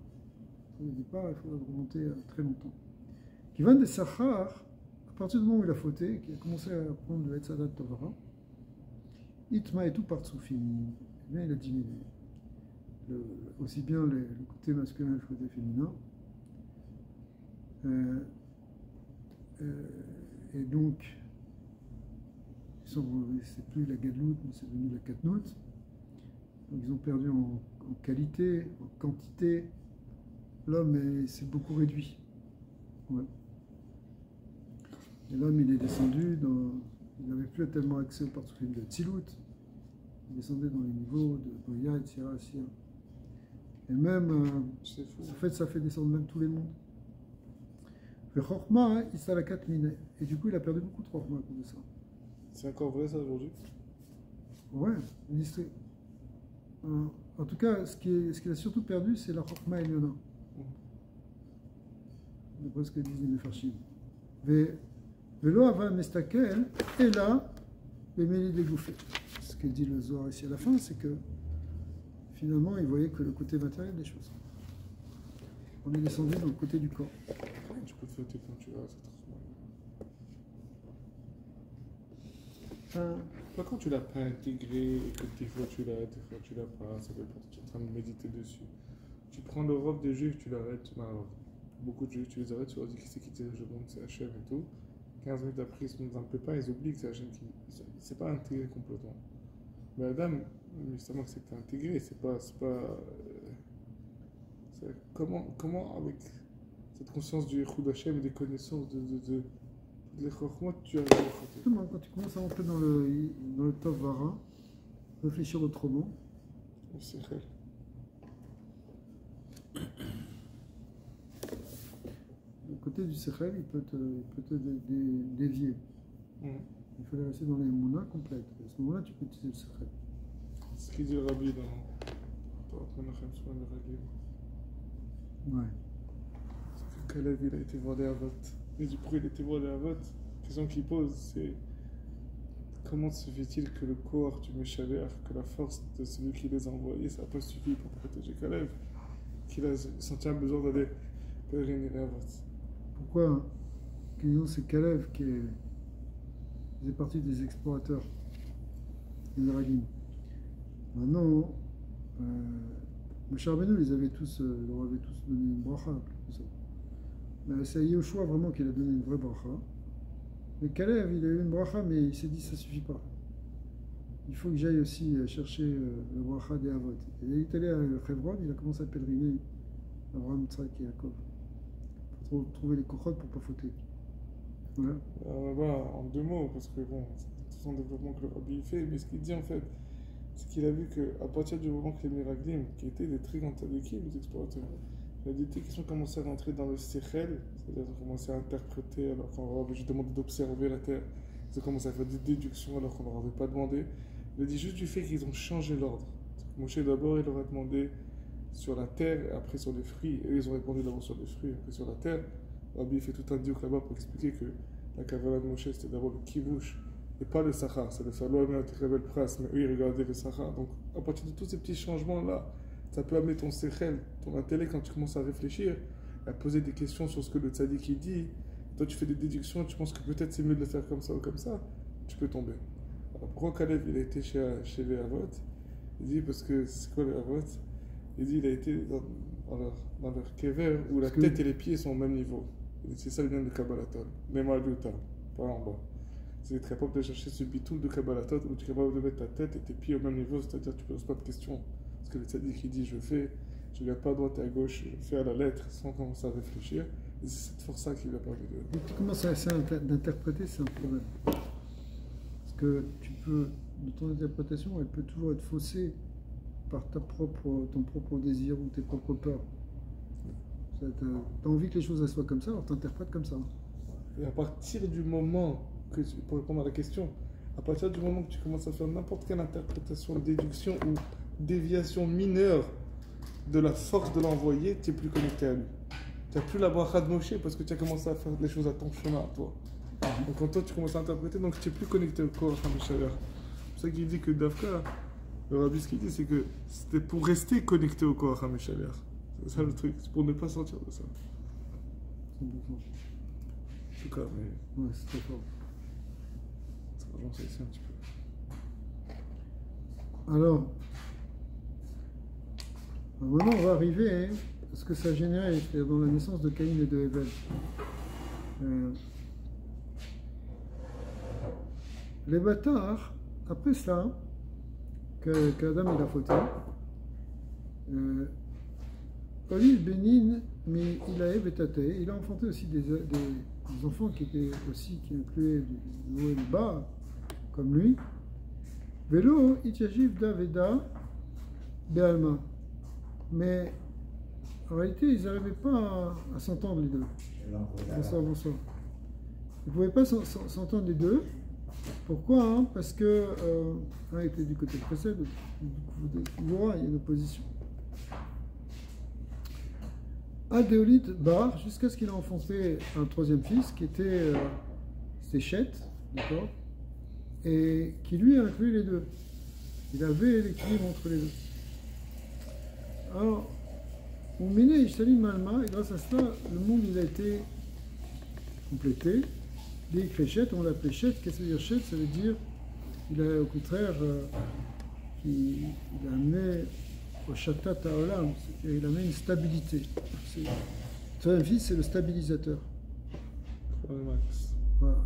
Au départ, il faudrait remonter très longtemps. Kivan de Sachar, à partir du moment où il a fauté, qui a commencé à prendre le Etzadat Tovara, Itma et tout partsoufi, il a diminué. Aussi bien le côté masculin que le côté féminin. Et donc, c'est plus la Gadlout, mais c'est devenu la Katnout. Donc ils ont perdu en qualité, en quantité. L'homme s'est beaucoup réduit. Ouais. Et l'homme, il est descendu il n'avait plus tellement accès au partsoufi de Tzilut. Il descendait dans les niveaux de Boya, etc. Et même, en fait, ça fait descendre même tous les mondes. Le Chorma, il s'est à la 4 minutes. Et du coup, il a perdu beaucoup de Chorma à cause de ça. C'est encore vrai ça aujourd'hui? Ouais, en tout cas, ce qu'il a surtout perdu, c'est la Chorma Eliona. D'après ce que disent les Mefarshim. Velo Ava Mestakel, et là, les Méli dégouffés. Ce que dit le Zohar ici à la fin, c'est que finalement, il voyait que le côté matériel des choses. On est descendu dans le côté du corps. Tu peux te fouetter quand tu as Pas quand tu l'as pas intégré et que des fois tu l'as pas, ça dépend, tu es en train de méditer dessus. Tu prends le robe des juifs, tu l'arrêtes, beaucoup de juifs, tu les arrêtes, tu leur dis qui c'est qui te demande, c'est Hachem et tout. 15 minutes après, ils se mettent un peu pas, ils oublient que c'est Hachem qui. C'est pas intégré complètement. Mais la dame, justement, que c'est intégré, c'est comment avec cette conscience du Yehoud Hachem et des connaissances de les chormot, tu arrives à faire. Justement, quand tu commences à entrer dans le Tov Vara, réfléchir autrement. C'est vrai. Le côté du Sechel, il peut te dévier. Il fallait rester dans les mounas complètes. À ce moment-là, tu peux utiliser le Sechel. C'est ce qu'il dit le Rabbi dans Menachem Shmuel Meraglim. Ouais. C'est que Kalev, il a été volé à vote. Et du coup, il a été volé à vote. La question qu'il pose, c'est comment se fait-il que le corps du Méchaler, que la force de celui qui les a envoyés, ça n'a pas suffi pour protéger Kalev, qu'il a senti un besoin d'aller pèleriner à vote. Pourquoi c'est Kalev qui faisait partie des explorateurs des Meraglim. Maintenant, Moshe Rabbeinu, leur avait tous donné une bracha, tout ça. Mais c'est Yoshua vraiment qui a donné une vraie bracha. Mais Kalev, il a eu une bracha, mais il s'est dit ça suffit pas. Il faut que j'aille aussi chercher le bracha des Avot. Et il est allé à Hebron, il a commencé à pèleriner Abraham, Tzrak et Yaakov. Pour trouver les kochot pour pas fauter. Voilà. En deux mots, parce que bon, c'est tout son développement que le Rabbi fait, mais ce qu'il dit en fait, c'est qu'il a vu qu'à partir du moment que les Meraglim, qui étaient des très grands tzadikim, les explorateurs, Il a dit qu'ils ont commencé à rentrer dans le sechel, c'est-à-dire qu'ils ont commencé à interpréter alors qu'on leur avait juste demandé d'observer la terre. Ils ont commencé à faire des déductions alors qu'on ne leur avait pas demandé. Il a dit juste du fait qu'ils ont changé l'ordre. Moshe d'abord, il leur a demandé sur la terre et après sur les fruits. Et ils ont répondu d'abord sur les fruits, après sur la terre. Rabbi fait tout un diouk là-bas pour expliquer que la kavala de Moshe c'était d'abord le kivush et pas le sachar. C'est le falloir mais très belle phrase, mais eux ils regardaient le sachar. Donc à partir de tous ces petits changements-là, ça peut amener ton sechel, ton intellect quand tu commences à réfléchir, à poser des questions sur ce que le tzaddik il dit. Toi tu fais des déductions, tu penses que peut-être c'est mieux de le faire comme ça ou comme ça, tu peux tomber. Alors pourquoi Kalev il a été chez les Havot? Il dit parce que c'est quoi les Havot? Il dit il a été dans leur kever où la tête et les pieds sont au même niveau. C'est ça le lien de Kabbalatot, même à l'Utah, pas en bas. C'est être capable de chercher ce bitoul de Kabbalatot où tu es capable de mettre ta tête et tes pieds au même niveau, c'est-à-dire que tu ne poses pas de questions. Parce que le tzaddik qui dit je fais, je ne regarde pas à droite et à gauche, je fais à la lettre sans commencer à réfléchir. Et c'est cette force-là qui lui a permis de. Dès que tu commences à essayer d'interpréter, c'est un problème. Parce que ton interprétation, elle peut toujours être faussée par ton propre désir ou tes propres peurs. Tu as envie que les choses soient comme ça, alors tu interprètes comme ça. Et à partir du moment pour répondre à la question, à partir du moment que tu commences à faire n'importe quelle interprétation, déduction ou déviation mineure de la force de l'envoyé, tu n'es plus connecté à lui. Tu n'as plus la bracha de Moshe parce que tu as commencé à faire les choses à ton chemin, à toi. Donc quand toi tu commences à interpréter, donc tu n'es plus connecté au corps HaMishaler. C'est pour ça qu'il dit que Dafka, le rabbi ce qu'il dit, c'est que c'était pour rester connecté au corps HaMishaler. C'est ça le truc, c'est pour ne pas sortir de ça. C'est bon. En tout cas, mais. Ouais, c'est très fort. J'en sais ici un petit peu. Alors, maintenant on va arriver à ce que ça générait dans la naissance de Caïn et de Hevel. Les bâtards, après ça, qu'Adam il a fauté, Olive Bénin, mais il a enfanté aussi des enfants qui incluaient le haut et le bas, comme lui. Vélo, Ityajiv Daveda, Bealma. Mais en réalité, ils n'arrivaient pas à s'entendre les deux. Bonsoir. Ils ne pouvaient pas s'entendre les deux. Pourquoi? Parce que un était du côté de Chesed, du pouvoir, il y a une opposition. Adéolite Bar, jusqu'à ce qu'il a enfanté un troisième fils qui était Chet, d'accord, et qui lui a inclus les deux. Il avait l'équilibre entre les deux. Alors, on mène Ishtalim Malma, et grâce à cela, le monde il a été complété. Les Chet, on l'appelait Chet. Qu'est-ce que ça veut dire Chet? Ça veut dire, il a au contraire, il a amené au Shatat Haolam, il a amené une stabilité. Le troisième fils, c'est le stabilisateur. Voilà.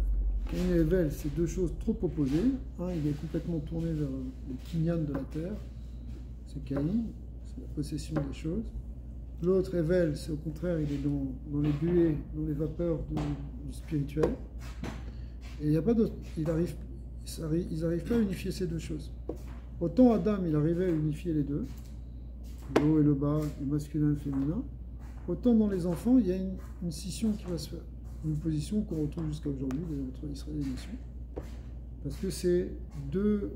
Caïn et Hevel, c'est deux choses trop opposées. Un, il est complètement tourné vers le kinyan de la terre. C'est Caïn, c'est la possession des choses. L'autre, Hevel, c'est au contraire, il est dans les buées, dans les vapeurs du spirituel. Et il n'y a pas d'autre. Ils n'arrivent pas à unifier ces deux choses. Autant Adam, il arrivait à unifier les deux, le haut et le bas, le masculin et le féminin. Autant dans les enfants, il y a une scission qui va se faire. Une position qu'on retrouve jusqu'à aujourd'hui entre Israël et les nations. Parce que c'est deux,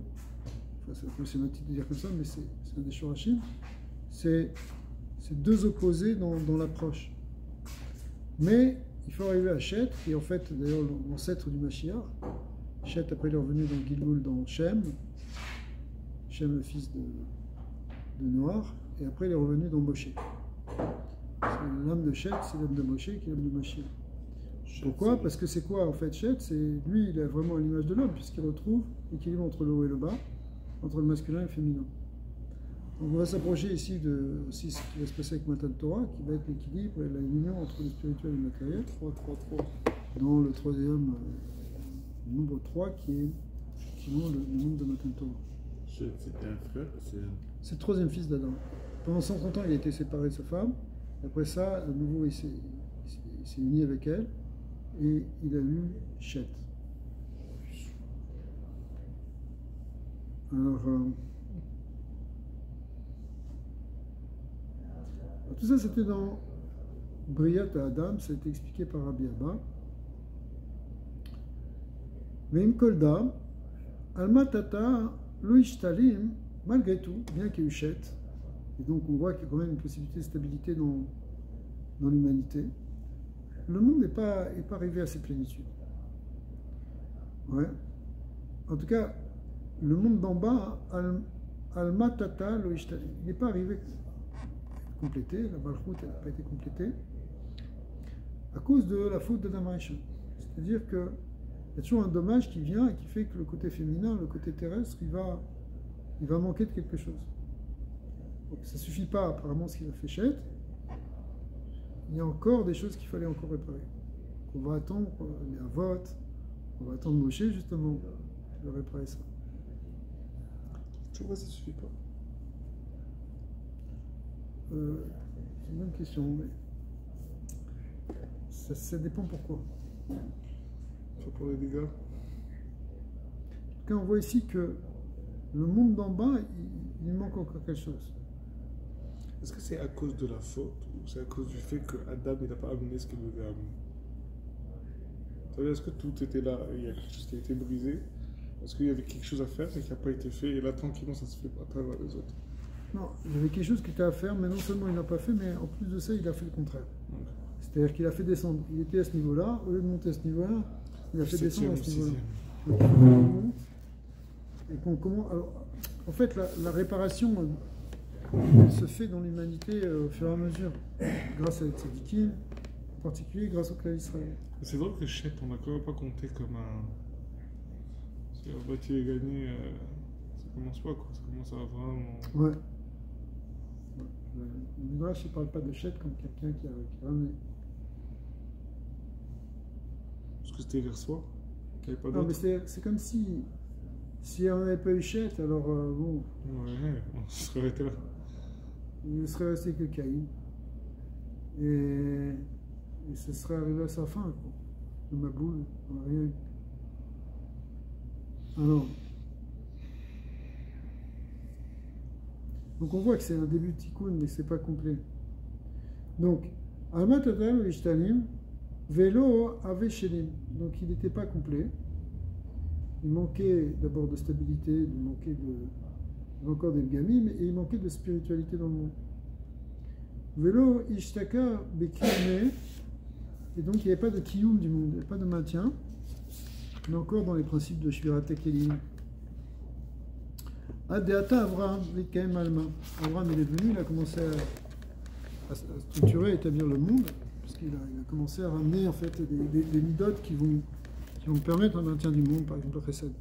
c'est un peu sémantique de dire comme ça, mais c'est un des shorachim, c'est deux opposés dans l'approche. Mais il faut arriver à Chet, qui est en fait d'ailleurs l'ancêtre du Mashiach. Chet, après il est revenu dans Gilgul, dans Shem, le fils de Noir, et après il est revenu dans Moshe. L'âme de Chet, c'est l'âme de Moshe qui est l'âme de Mashiach. Pourquoi? Parce que c'est quoi en fait Chet? Lui, il est vraiment à l'image de l'homme, puisqu'il retrouve l'équilibre entre le haut et le bas, entre le masculin et le féminin. Donc on va s'approcher ici de aussi ce qui va se passer avec Matan Torah, qui va être l'équilibre et la union entre le spirituel et le matériel. 3. Dans le troisième nombre 3, qui est effectivement le nombre de Matan Torah. C'était un frère, c'est le troisième fils d'Adam. Pendant 130 ans, il a été séparé de sa femme. Après ça, de nouveau, il s'est uni avec elle et il a eu Chet. Alors, tout ça, c'était dans Briat Adam, ça a été expliqué par Rabbi Abba. Veim Kolda, Alma Tata, Loïch Talim, malgré tout, bien qu'il y ait eu Chet, et donc on voit qu'il y a quand même une possibilité de stabilité dans l'humanité, le monde n'est pas arrivé à ses plénitudes. Ouais. En tout cas, le monde d'en bas, Alma Tata, Loïch Talim, il n'est pas arrivé complété, la Malchut n'a pas été complétée, à cause de la faute d'Adam Rishon. C'est-à-dire qu'il y a toujours un dommage qui vient et qui fait que le côté féminin, le côté terrestre, il va manquer de quelque chose. Donc ça ne suffit pas, apparemment, ce qu'il a fait Chet. Il y a encore des choses qu'il fallait encore réparer. On va attendre les Avot, on va attendre Moshe, justement, de réparer ça. Tu vois, ça ne suffit pas. C'est une bonne question, mais ça dépend pourquoi. Pas pour les dégâts. En tout cas, on voit ici que le monde d'en bas, il manque encore quelque chose. Est-ce que c'est à cause de la faute ou c'est à cause du fait que Adam n'a pas amené ce qu'il devait amener? Vous savez, est-ce que tout était là et il y a quelque chose qui a été brisé? Est-ce qu'il y avait quelque chose à faire mais qui n'a pas été fait et là, tranquillement, ça se fait pas à travers les autres? Non, il y avait quelque chose qui était à faire, mais non seulement il n'a pas fait, mais en plus de ça, il a fait le contraire. C'est-à-dire qu'il a fait descendre. Il était à ce niveau-là, au lieu de monter à ce niveau-là, il a fait descendre à ce niveau-là. Et alors, en fait, la réparation se fait dans l'humanité au fur et à mesure, grâce à les tzadikim, en particulier grâce au clan d'Israël. C'est drôle que Chet, on n'a quand même pas compté comme un. Si un bâti est gagné, ça commence pas, quoi. Ça commence à vraiment. Ouais. Le Midrash ne parle pas de Chet comme quelqu'un qui a ramené. Parce que c'était vers soi, qu'il n'y avait pas Non, d'autre. mais c'est comme si on n'avait pas eu Chet, alors bon. Ouais, on se serait arrêté là. Il ne serait resté que Caïn. Et ce serait arrivé à sa fin, quoi. Le Maboul, on n'a rien eu. Alors. Donc on voit que c'est un début de tikkun, mais c'est pas complet. Donc, Alma Tatal Ishtalim, Vélo avait Shelim. Donc il n'était pas complet. Il manquait d'abord de stabilité, il manquait encore des gamim, et il manquait de spiritualité dans le monde. Vélo Ishtaka Bekirme, et donc il n'y avait pas de kiyum du monde, il n'y avait pas de maintien, mais encore dans les principes de Shvirat Kelim. Adeata Avraham, Vitkaim Alma. Avraham, il est venu, il a commencé à structurer, à établir le monde, parce qu'il a commencé à ramener en fait des midotes qui vont permettre un maintien du monde, par exemple le Chesed.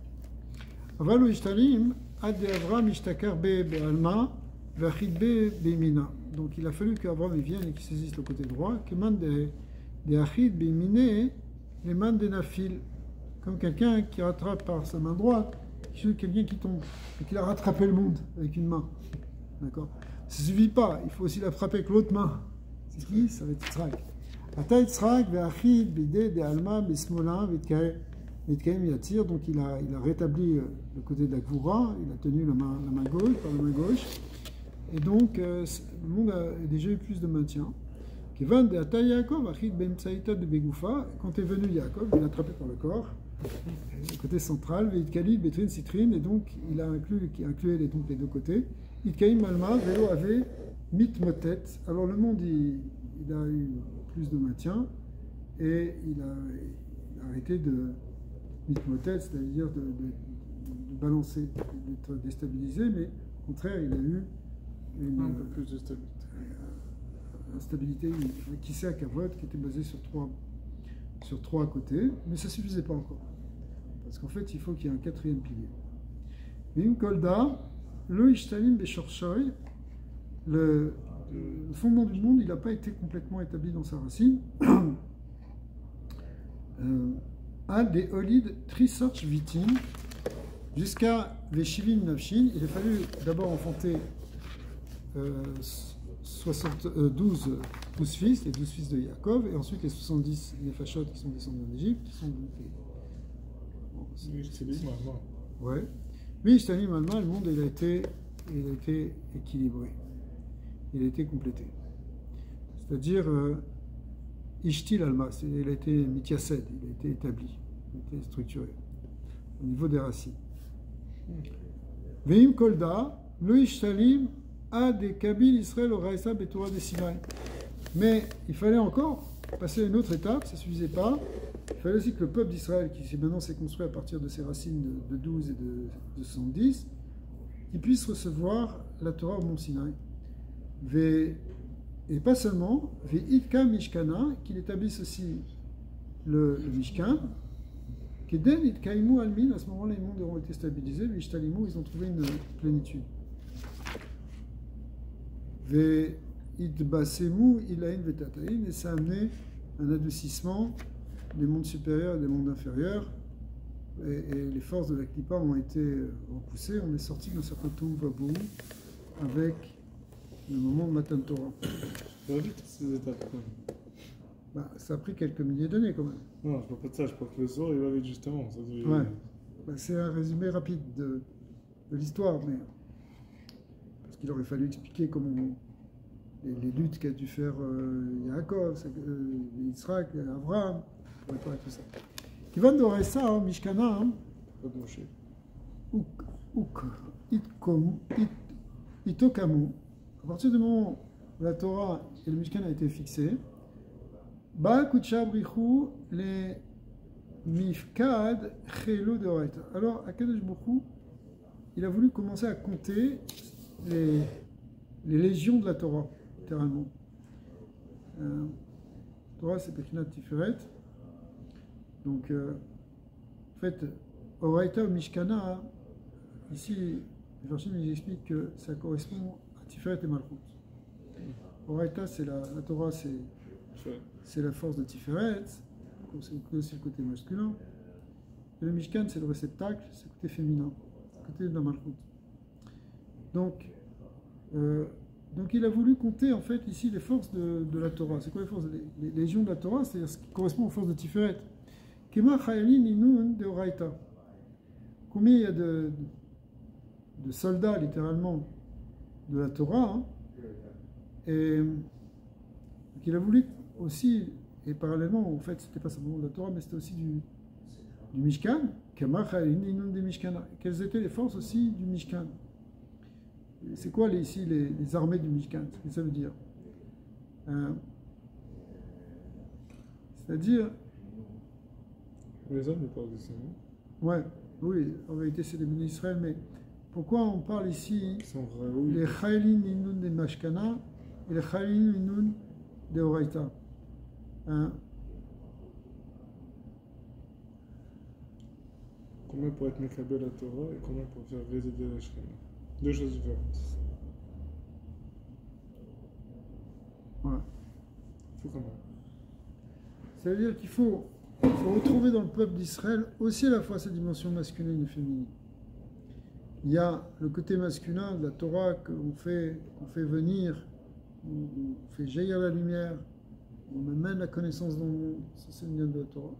Aval Ishtalim, Ade Avraham Ishtakar Be Alma, Vachid Be Bemina. Donc il a fallu qu'Avraham vienne et qu'il saisisse le côté droit, que man de Achid Bemine, les man de Nafil, comme quelqu'un qui rattrape par sa main droite, quelqu'un qui tombe, et qu'il a rattrapé le monde avec une main. D'accord? Ça ne suffit pas, il faut aussi la frapper avec l'autre main. C'est qui? Ça va être Yitzhak. Ata Yitzhak, Ve'achid, Bide, De Alma, Besmola, Vitkaim Yatir. Donc il a rétabli le côté de la Gvoura, il a tenu la main gauche, par la main gauche. Et donc le monde a déjà eu plus de maintien. Kevan de Ata Yaakov, Achid Ben Tsaïta de Begoufa. Quand est venu Yaakov, il l'a attrapé par le corps. Le côté central, Veitkali, Bétrine, Citrine, et donc il a inclus les deux côtés. Itkaim Alma, Vélo avait Mitmotet. Alors le monde, il a eu plus de maintien et il a arrêté de Mitmotet, c'est-à-dire de balancer, d'être déstabilisé, mais au contraire, il a eu un peu plus de stabilité. Une stabilité, qui sait à Kavod, qui était basée sur trois côtés, mais ça ne suffisait pas encore. Parce qu'en fait, il faut qu'il y ait un quatrième pilier. Vim Kolda, le Ishtalim Beshorchoy, le fondement du monde, il n'a pas été complètement établi dans sa racine. A des Olid Trisorch Vitim, jusqu'à Veshivim Navshin, il a fallu d'abord enfanter 12 fils, les 12 fils de Yaakov, et ensuite les 70 Nefashot qui sont descendus en Égypte, qui sont donc c'est des Malma. Ouais. Mais Ishtalim Alma, le monde, il a été équilibré. Il a été complété. C'est-à-dire, Ishtil Alma, il a été mitiased, il a été établi, il a été structuré au niveau des racines. Veim Kolda, lo Ishtalim, Ad Kabil Israël Oraïsa Betorah de Sinaï. Mais il fallait encore passer à une autre étape, ça ne suffisait pas. Il fallait aussi que le peuple d'Israël, qui maintenant s'est construit à partir de ses racines de 12 et de 70, il puisse recevoir la Torah au mont Sinaï. Et pas seulement, Ve'itka Mishkana, qu'il établisse aussi le Mishkan, Keden Itkaimu Almin, à ce moment-là, les mondes auront été stabilisés, Vishtalimou, ils ont trouvé une plénitude. Ve'idbasemu Ilain Vetataïn, et ça a amené un adoucissement des mondes supérieurs et des mondes inférieurs, et les forces de la Klippa ont été repoussées, on est sorti d'un certain Tohu Vabou avec le moment de Matan Torah. Ça va vite ces étapes quand même. Bah, ça a pris quelques milliers d'années quand même. Non, je parle pas de ça, je crois que le soir il va vite justement. Ça devait... Ouais. Bah, c'est un résumé rapide de l'histoire, mais parce qu'il aurait fallu expliquer comment les luttes qu'a dû faire Yaakov, Yitzhak, Abraham, pour réparer tout ça. Qui va de ça, Mishkana, Pas de moucher. Itokamu. À partir du moment où la Torah et le Mishkan a été fixé, Ba Kutsha Brichu les Mifkad Chelo de Oraita. Alors, Akadosh Baruch il a voulu commencer à compter les légions de la Torah, littéralement. Torah, c'est Pekinat Tiferet. Donc, en fait, Oraita ou Mishkana, ici, les Farshim nous expliquent que ça correspond à Tiferet et Malchut. Oraita, c'est la Torah, c'est la force de Tiferet, c'est aussi le côté masculin. Et le Mishkan, c'est le réceptacle, c'est le côté féminin, le côté de la Malchut. Donc, il a voulu compter en fait ici les forces de la Torah. C'est quoi les forces? Les légions de la Torah, c'est-à-dire ce qui correspond aux forces de Tiferet. Kema Chayalin Inun de Oraita. Combien il y a de soldats, littéralement, de la Torah, hein? Et donc il a voulu aussi, et parallèlement, en fait, c'était pas seulement de la Torah, mais c'était aussi du Mishkan. Kema Chayalin Inun de Mishkana. Quelles étaient les forces aussi du Mishkan? C'est quoi ici les armées du Mishkan? Ce que ça veut dire? C'est-à-dire... Les hommes, ils parlent de ça, non? Ouais, oui, en vérité c'est les bénis Israël, mais pourquoi on parle ici les Chaylin Inun de Mashkana et les Chaylin Inun de Oraita? Combien pour être Mekabel à Torah et combien pour faire résider la Shekhinah? Deux choses différentes. Ouais. Il faut quand même. Ça veut dire qu'il faut retrouver dans le peuple d'Israël aussi à la fois sa dimension masculine et féminine. Il y a le côté masculin de la Torah qu'on fait venir, on fait jaillir la lumière, on amène la connaissance dans le monde, ça c'est le lien de la Torah.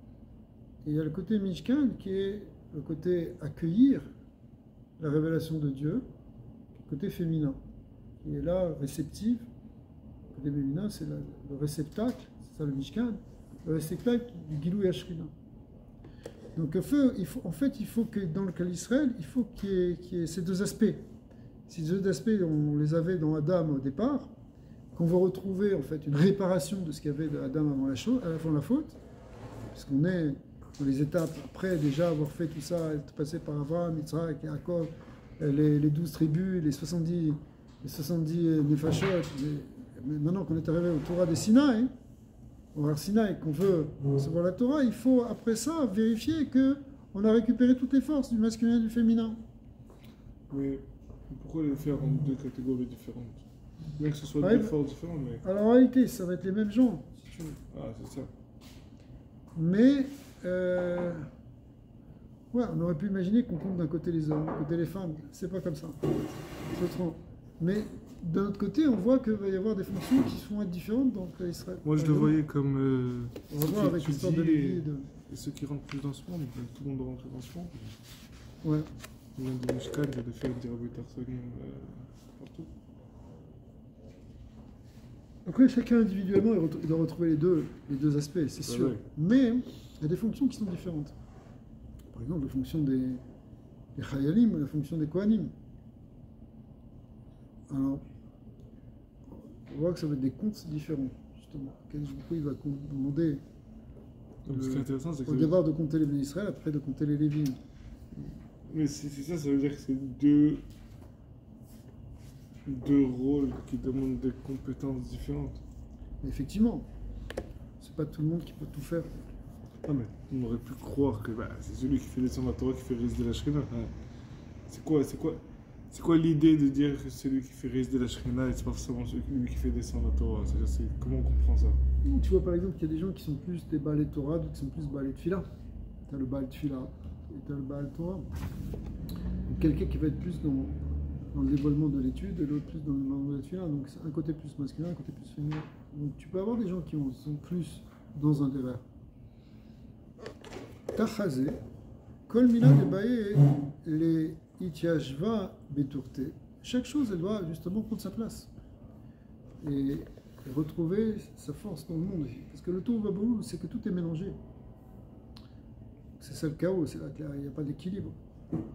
Et il y a le côté Mishkan qui est le côté accueillir la révélation de Dieu, le côté féminin, qui est là réceptif. Le côté féminin, c'est le réceptacle, c'est ça le Mishkan, le réceptacle du Gilou Yashrina. Donc en fait, il faut que dans le cas d'Israël, il faut qu'il y ait ces deux aspects. Ces deux aspects, on les avait dans Adam au départ, qu'on va retrouver en fait une réparation de ce qu'il y avait d'Adam avant la faute, puisqu'on est dans les étapes après déjà avoir fait tout ça, être passé par Abraham, Yitzhak, Yaakov, les 12 tribus, les 70 Nefashot, maintenant qu'on est arrivé au Torah des Sinaï, au Har Sinaï, qu'on veut recevoir la Torah, il faut après ça vérifier qu'on a récupéré toutes les forces du masculin et du féminin. Mais pourquoi les faire en deux catégories différentes? Bien que ce soit deux forces différentes, mais... Alors en réalité, ça va être les mêmes gens, si tu veux. Ah, c'est ça. Mais, ouais, on aurait pu imaginer qu'on compte d'un côté les hommes, d'un côté les femmes. C'est pas comme ça. C'est autrement. Mais d'un autre côté, on voit qu'il va y avoir des fonctions qui vont être différentes dans le cas d'Israël. Moi, je le voyais comme... on va voir avec l'histoire de Lévi et ceux qui rentrent plus dans ce monde, tout le monde rentre dans ce monde. Ouais. Il vient de Mishkan, il y a des faits, des Rabbi Tarsonim, partout. Après, chacun individuellement, il doit retrouver les deux aspects, c'est sûr. Ouais. Mais il y a des fonctions qui sont différentes. Par exemple, la fonction des Chayalim, la fonction des Kohanim. Alors, on voit que ça va être des comptes différents, justement. Il va demander Donc, ce qui est intéressant, c'est que au départ de compter les Béné Israël, après de compter les Lévim. mais c'est ça, ça veut dire que c'est deux rôles qui demandent des compétences différentes. Mais effectivement, c'est pas tout le monde qui peut tout faire. Ah, mais on aurait pu croire que c'est celui qui fait descendre la Torah qui fait résister la Shrina. C'est quoi l'idée de dire que c'est celui qui fait résister la Shrina et c'est pas forcément celui qui fait descendre la Torah? Comment on comprend ça? Tu vois par exemple qu'il y a des gens qui sont plus des Baalei Torah, d'autres qui sont plus Baalei Tfila. Tu as le Baal Tfila et tu as le Baal Torah. Donc, quelqu'un qui va être plus dans le dévoilement de l'étude et l'autre plus dans le dévoilement de la Tfila. Donc un côté plus masculin, un côté plus féminin. Donc tu peux avoir des gens qui sont plus dans un déver. Tachazé, Kol Mila de Bae, les Itiashva Beturte. Chaque chose, elle doit justement prendre sa place. Et retrouver sa force dans le monde. Parce que le tour va beaucoup, c'est que tout est mélangé. C'est ça le chaos, c'est là qu'il n'y a pas d'équilibre.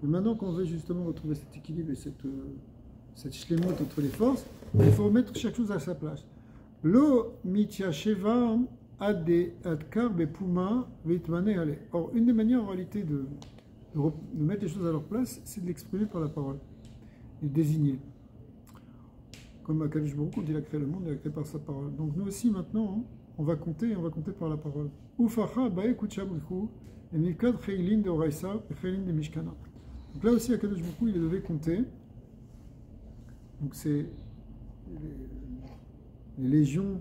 Mais maintenant qu'on veut justement retrouver cet équilibre et cette shlemut entre les forces, il faut remettre chaque chose à sa place. Lo mitya sheva ad kar bepuma vitmane ale. Or, une des manières en réalité de mettre les choses à leur place, c'est de l'exprimer par la parole, et de désigner. Comme à Kadosh Baruch Hu, il a créé le monde, il a créé par sa parole. Donc nous aussi maintenant, on va compter par la parole. Ufacha bae kuchabuchu et mikad cheilin de oraisa et cheilin de mishkana. Donc là aussi, à Kadosh Baruch Hu, il devait compter. Donc c'est les légions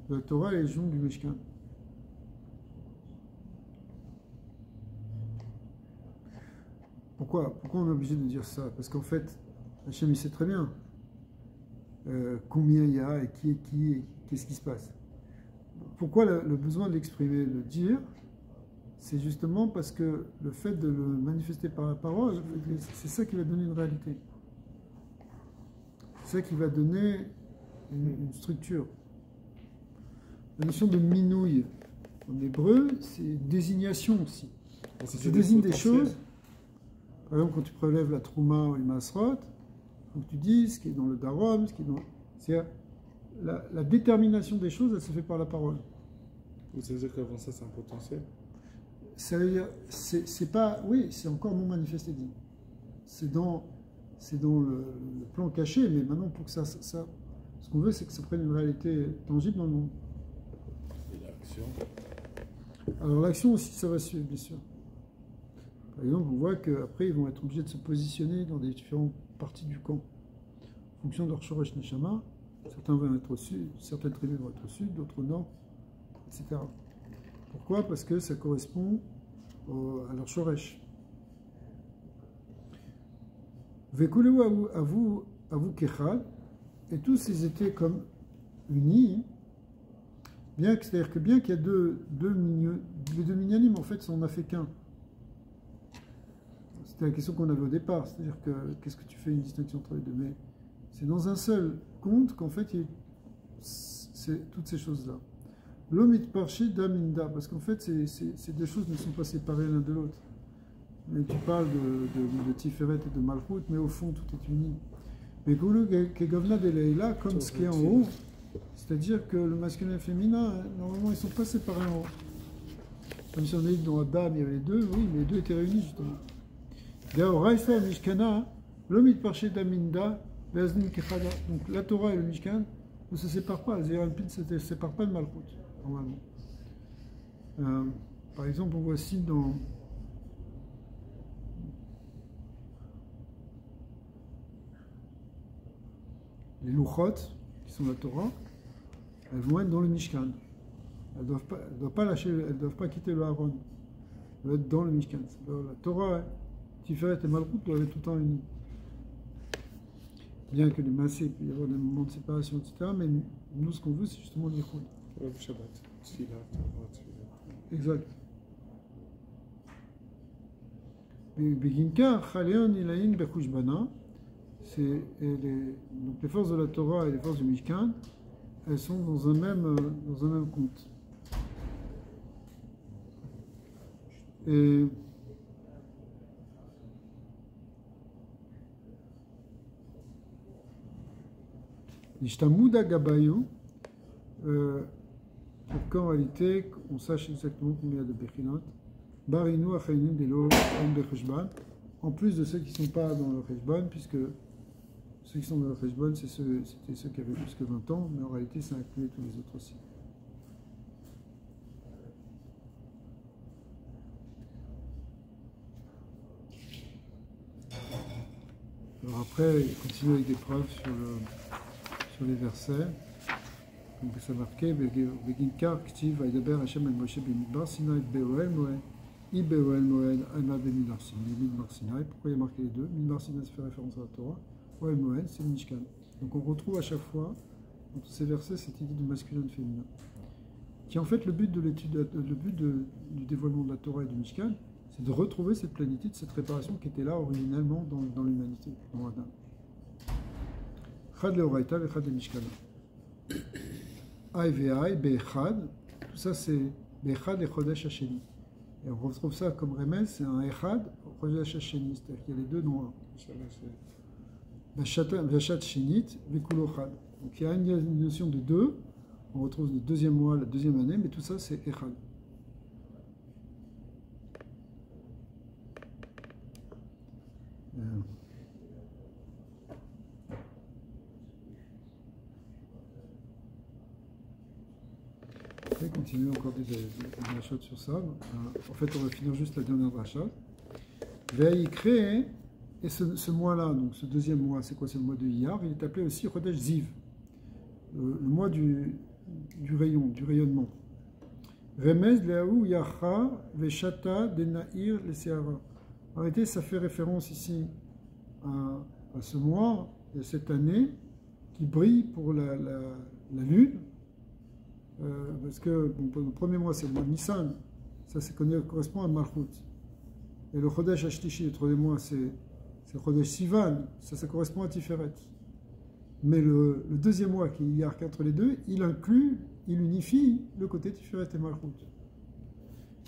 de la Torah et les légions du Mishkan. Pourquoi on est obligé de dire ça? Parce qu'en fait, Hachem il sait très bien combien il y a et qui est qui et qu'est-ce qui se passe. Pourquoi le besoin de l'exprimer, de le dire? C'est justement parce que le fait de le manifester par la parole, c'est ça qui va donner une réalité. C'est ça qui va donner une structure. La notion de minouille en hébreu, c'est désignation aussi. Ça désigne des choses. Par exemple, quand tu prélèves la trouma ou le masrot, il faut que tu dises ce qui est dans le darom, ce qui est dans... C'est-à-dire, la détermination des choses, elle se fait par la parole. Ça veut dire qu'avant ça, c'est un potentiel? Ça veut dire, c'est pas... Oui, c'est encore non manifesté, dit. C'est dans le plan caché, mais maintenant, pour que ça ce qu'on veut, c'est que ça prenne une réalité tangible dans le monde. Et l'action? Alors l'action aussi, ça va suivre, bien sûr. Par exemple, on voit qu'après, ils vont être obligés de se positionner dans des différentes parties du camp. En fonction de leur Shoresh Neshama, certains vont être au sud, certaines tribus vont être au sud, d'autres au nord, etc. Pourquoi? Parce que ça correspond à leur Shoresh. Vekuleu à vous kechad, et tous ils étaient comme unis, c'est-à-dire que bien qu'il y a les deux minyanim, en fait, on n'a fait qu'un. C'était la question qu'on avait au départ, c'est-à-dire que qu'est-ce que tu fais une distinction entre les deux? Mais c'est dans un seul compte qu'en fait, c'est toutes ces choses-là. L'homme est parché d'aminda, parce qu'en fait, ces deux choses ne sont pas séparées l'un de l'autre. Mais tu parles de Tiferet et de Malchut, mais au fond, tout est uni. Mais Goulou Kegavna de Leila, comme ce qui est en haut, c'est-à-dire que le masculin et le féminin, normalement, ils ne sont pas séparés en haut. Comme si on a dit dans Adam, il y avait les deux, oui, mais les deux étaient réunis, justement. D'ailleurs, Raïsa et Mishkana, l'homme est parché d'aminda, donc la Torah et le Mishkan ne se séparent pas, Zéral-Pin ne se séparent pas de Malchut, normalement. Par exemple, on voit ici dans les Luchot, qui sont la Torah, elles vont être dans le Mishkan. Elles ne doivent pas quitter le Aaron. Elles doivent être dans le Mishkan. La Torah, Tiferet et Malchut doivent être tout le temps unis. Bien que les massés, il peut y avoir des moments de séparation, etc. Mais nous, ce qu'on veut, c'est justement l'Ichud. Shabbat, Tfila, exact. Beginka, Chaleon, Ilaïn, Bekushbana, c'est donc les forces de la Torah et les forces du Mishkan, elles sont dans un même compte. Et l'ishtamouda gabayu, pour qu'en réalité, on sache exactement combien il y a de Bechinot. Barinu achaynim delo en becheshban, en plus de ceux qui ne sont pas dans le cheshban, puisque ceux qui sont dans le cheshban, c'était ceux qui avaient plus que 20 ans, mais en réalité, ça incluait tous les autres aussi. Alors après, il continue avec des preuves sur les versets. Donc ça marquait Beginkar Ktiv Vaidaber Hashem El Moshe Bemidbar Sinai Beoel Moed I Beoel Moed Ana Bemidbar Sinai. Pourquoi il y a marqué les deux? Midbar Sinai, ça fait référence à la Torah. Oel Moed, c'est le Mishkan. Donc on retrouve à chaque fois dans tous ces versets cette idée de masculin et de féminin, qui est en fait le but de l'étude, le but du dévoilement de la Torah et du Mishkan, c'est de retrouver cette plénitude, cette réparation qui était là originellement dans l'humanité, dans Adam. Chad leoraita vechad le Mishkan. Aï ve'aï, be'echad, tout ça c'est be'echad et chodesh hasheni. Et on retrouve ça comme remez, c'est un echad, chodesh hasheni, c'est-à-dire qu'il y a les deux noirs. Vachat shenit, vekulo chad. Donc il y a une notion de deux, on retrouve le deuxième mois, la deuxième année, mais tout ça c'est echad. Après, continuer encore des drachot sur ça. En fait, on va finir juste la dernière drachot. Veille créé, et ce mois-là, donc ce deuxième mois, c'est quoi? C'est le mois de Iyar. Il est appelé aussi Chodesh Ziv, le mois du rayon, du rayonnement. Remez leaou yacha veshata denair leseara. En réalité, ça fait référence ici à ce mois, de cette année, qui brille pour la lune. Parce que bon, le premier mois c'est le mois de Nissan, ça correspond à Malchut. Et le Chodesh Ashtishi, le troisième mois, c'est le Chodesh Sivan, ça correspond à Tiferet. Mais le deuxième mois qui y a entre les deux, il unifie le côté Tiferet et Malchut.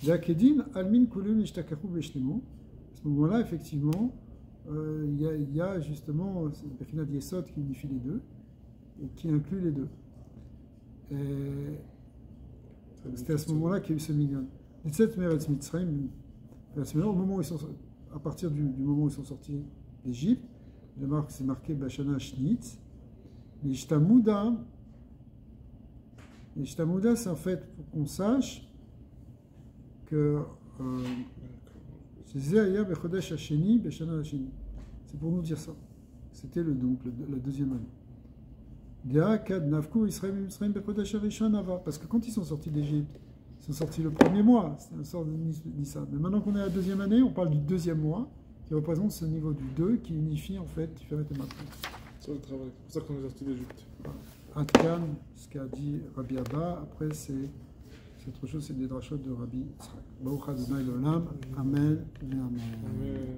Yakedin, Almin Kulun Ishtakachu Beshlemu. À ce moment-là, effectivement, il y a justement le Bechinat Yesod qui unifie les deux et qui inclut les deux. C'était à ce moment-là qu'il y a eu ce minyan. Et cette Meretz Mitzrayim, au moment où ils sont, à partir du moment où ils sont sortis d'Égypte, c'est marqué Bashana Shnitz. Les Shtamouda, c'est en fait pour qu'on sache que c'est Zéaya Bechodesh Hasheni, Bashana Hasheni. C'est pour nous dire ça. C'était la deuxième année. Parce que quand ils sont sortis d'Égypte, ils sont sortis le premier mois, c'est un sort de Nissan. Mais maintenant qu'on est à la deuxième année, on parle du deuxième mois, qui représente ce niveau du 2, qui unifie en fait Tiferet et Malchut. C'est le travail, c'est pour ça qu'on est sorti d'Égypte. Adkan, ce qu'a dit Rabbi Abba, après c'est autre chose, c'est des drachot de Rabbi Yitzhak. Baruch Adonai l'olam, Amen et Amen.